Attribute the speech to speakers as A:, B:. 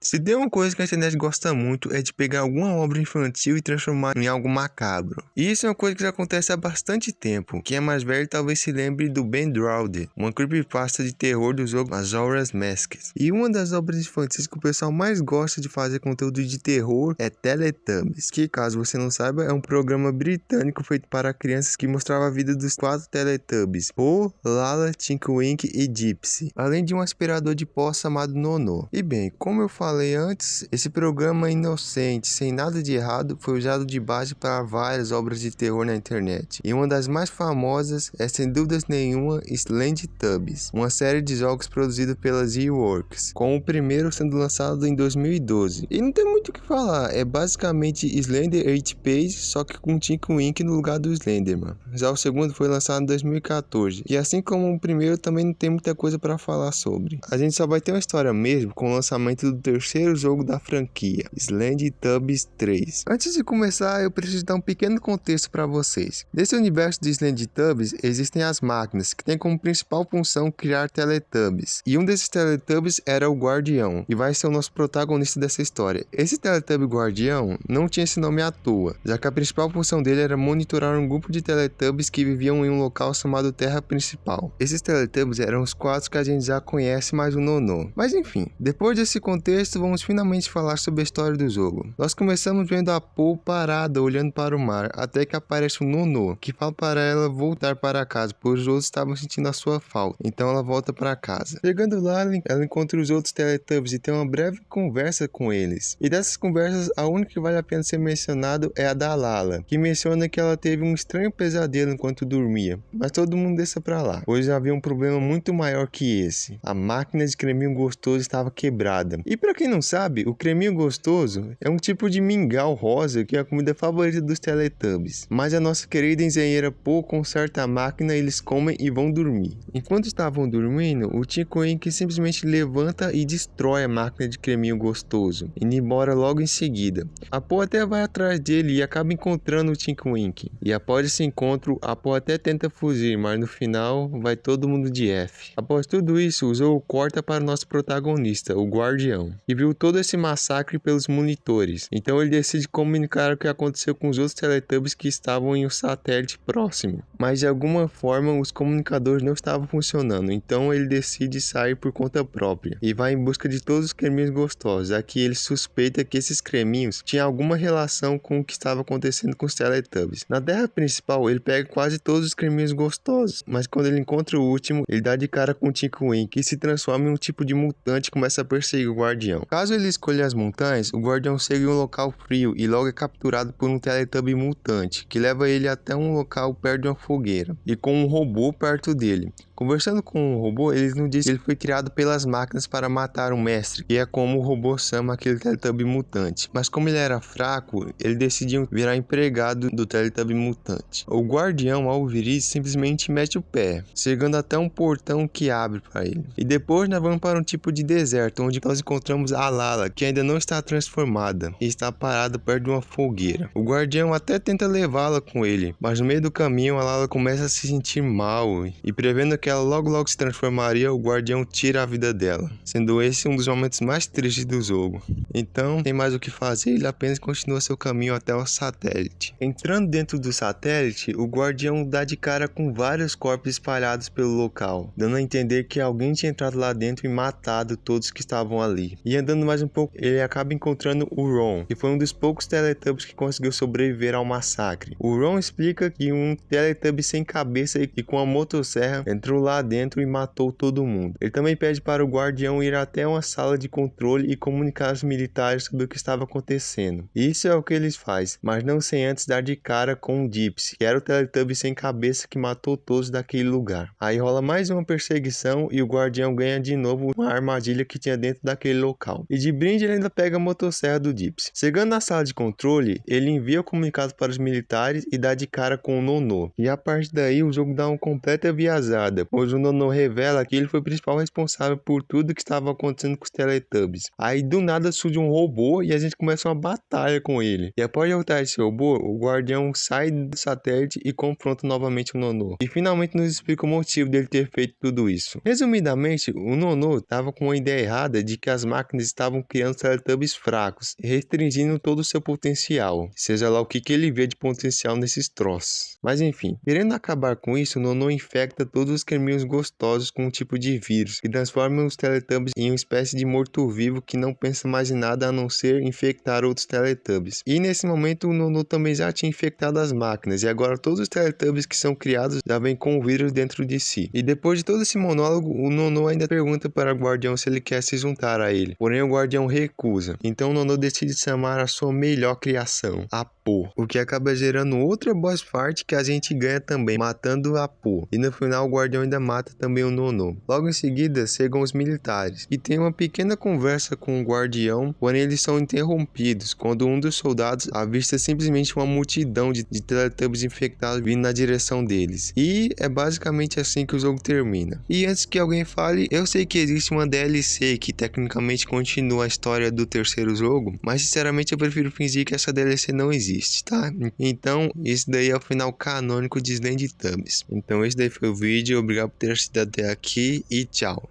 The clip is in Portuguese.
A: Se tem uma coisa que a internet gosta muito é de pegar alguma obra infantil e transformar em algo macabro. E isso é uma coisa que já acontece há bastante tempo. Quem é mais velho talvez se lembre do Ben Drawder, uma creepypasta de terror do jogo Majora's Mask. E uma das obras infantis que o pessoal mais gosta de fazer conteúdo de terror é Teletubbies, que, caso você não saiba, é um programa britânico feito para crianças que mostrava a vida dos 4 Teletubbies: Po, Lala, Tinky Winky e Gypsy, além de um aspirador de pó chamado Nono. E bem, como eu falei antes, esse programa inocente, sem nada de errado, foi usado de base para várias obras de terror na internet. E uma das mais famosas é, sem dúvidas nenhuma, Slendytubbies, uma série de jogos produzida pela Z-Works, com o primeiro sendo lançado em 2012. E não tem muito o que falar, é basicamente Slender 8-Page, só que com Tinky Winky no lugar do Slenderman. Já o segundo foi lançado em 2014, e assim como o primeiro, também não tem muita coisa para falar sobre. A gente só vai ter uma história mesmo com o lançamento do terceiro jogo da franquia, Slendytubbies 3. Antes de começar, eu preciso dar um pequeno contexto para vocês. Nesse universo de Slendytubbies, existem as máquinas, que têm como principal função criar Teletubbies. E um desses Teletubbies era o Guardião, e vai ser o nosso protagonista dessa história. Esse Teletubby Guardião não tinha esse nome à toa, já que a principal função dele era monitorar um grupo de Teletubbies que viviam em um local chamado Terra Principal. Esses Teletubbies eram os 4 que a gente já conhece, mais o Nono. Mas enfim, depois desse contexto, vamos finalmente falar sobre a história do jogo. Nós começamos vendo a Po parada, olhando para o mar, até que aparece o Nono, que fala para ela voltar para casa, pois os outros estavam sentindo a sua falta. Então ela volta para casa. Chegando lá, ela encontra os outros Teletubbies e tem uma breve conversa com eles. E dessas conversas, a única que vale a pena ser mencionado é a da Lala, que menciona que ela teve um estranho pesadelo enquanto dormia. Mas todo mundo deixa pra lá, pois havia um problema muito maior que esse. A máquina de creminho gostoso estava quebrada. E pra quem não sabe, o creminho gostoso é um tipo de mingau rosa que é a comida favorita dos Teletubbies. Mas a nossa querida engenheira Po conserta a máquina, eles comem e vão dormir. Enquanto estavam dormindo, o Tinky Winky simplesmente levanta e destrói a máquina de creminho gostoso, indo embora logo em seguida. A Po até vai atrás dele e acaba encontrando o Tinky Winky. E após esse encontro, a Po até tenta fugir, mas no final vai todo mundo de F. Após tudo isso, o jogo corta para o nosso protagonista, o Guardião, que viu todo esse massacre pelos monitores. Então ele decide comunicar o que aconteceu com os outros Teletubbies que estavam em um satélite próximo. Mas de alguma forma os comunicadores não estavam funcionando, então ele decide sair por conta própria e vai em busca de todos os creminhos gostosos, já que ele suspeita que esses creminhos tinham alguma relação com o que estava acontecendo com os Teletubbies. Na Terra Principal, ele pega quase todos os creminhos gostosos, mas quando ele encontra o último, ele dá de cara com o Tinky Winky e se transforma em um tipo de mutante e começa a perseguir o Guardião. Caso ele escolha as montanhas, o Guardião chega em um local frio e logo é capturado por um Teletubby mutante, que leva ele até um local perto de uma fogueira, e com um robô perto dele. Conversando com o robô, ele nos diz que ele foi criado pelas máquinas para matar um mestre, que é como o robô chama aquele Teletubby mutante. Mas como ele era fraco, ele decidiu virar empregado do Teletubby mutante. O Guardião, ao ouvir isso, simplesmente mete o pé, chegando até um portão que abre para ele. E depois nós vamos para um tipo de deserto, onde nós encontramos a Lala, que ainda não está transformada, e está parada perto de uma fogueira. O Guardião até tenta levá-la com ele, mas no meio do caminho a Lala começa a se sentir mal, e prevendo que ela logo se transformaria, o Guardião tira a vida dela, sendo esse um dos momentos mais tristes do jogo. Então, sem mais o que fazer, ele apenas continua seu caminho até o satélite. Entrando dentro do satélite, o Guardião dá de cara com vários corpos espalhados pelo local, dando a entender que alguém tinha entrado lá dentro e matado todos que estavam ali. E andando mais um pouco, ele acaba encontrando o Ron, que foi um dos poucos Teletubbies que conseguiu sobreviver ao massacre. O Ron explica que um Teletubby sem cabeça e com a motosserra entrou lá dentro e matou todo mundo. Ele também pede para o Guardião ir até uma sala de controle e comunicar aos militares sobre o que estava acontecendo. Isso é o que eles fazem, mas não sem antes dar de cara com o Gypsy, que era o Teletubby sem cabeça que matou todos daquele lugar. Aí rola mais uma perseguição e o Guardião ganha de novo uma armadilha que tinha dentro daquele local. E de brinde ele ainda pega a motosserra do Gypsy. Chegando na sala de controle, ele envia o comunicado para os militares e dá de cara com o Nono. E a partir daí o jogo dá uma completa viajada, volta, pois o Nono revela que ele foi o principal responsável por tudo que estava acontecendo com os Teletubbies. Aí do nada surge um robô e a gente começa uma batalha com ele. E após derrotar esse robô, o Guardião sai do satélite e confronta novamente o Nono. E finalmente nos explica o motivo dele ter feito tudo isso. Resumidamente, o Nono estava com uma ideia errada de que as máquinas estavam criando Teletubbies fracos, restringindo todo o seu potencial. Seja lá o que ele vê de potencial nesses troços. Mas enfim, querendo acabar com isso, o Nono infecta todos os creminhos gostosos com um tipo de vírus, que transforma os Teletubbies em uma espécie de morto-vivo que não pensa mais em nada a não ser infectar outros Teletubbies. E nesse momento o Nono também já tinha infectado as máquinas, e agora todos os Teletubbies que são criados já vêm com o vírus dentro de si. E depois de todo esse monólogo, o Nono ainda pergunta para o Guardião se ele quer se juntar a ele, porém o Guardião recusa. Então o Nono decide chamar a sua melhor criação, a Po, o que acaba gerando outra boss fight que a gente ganha também, matando a Po. E no final o Guardião ainda mata também o Nono. Logo em seguida chegam os militares e tem uma pequena conversa com o Guardião, porém eles são interrompidos quando um dos soldados avista simplesmente uma multidão de Teletubbies infectados vindo na direção deles. E é basicamente assim que o jogo termina. E antes que alguém fale, eu sei que existe uma DLC que tecnicamente continua a história do terceiro jogo, mas sinceramente eu prefiro fingir que essa DLC não existe, tá? Então, esse daí é o final canônico de Slendytubbies. Então, esse daí foi o vídeo, obrigado por ter assistido até aqui e tchau.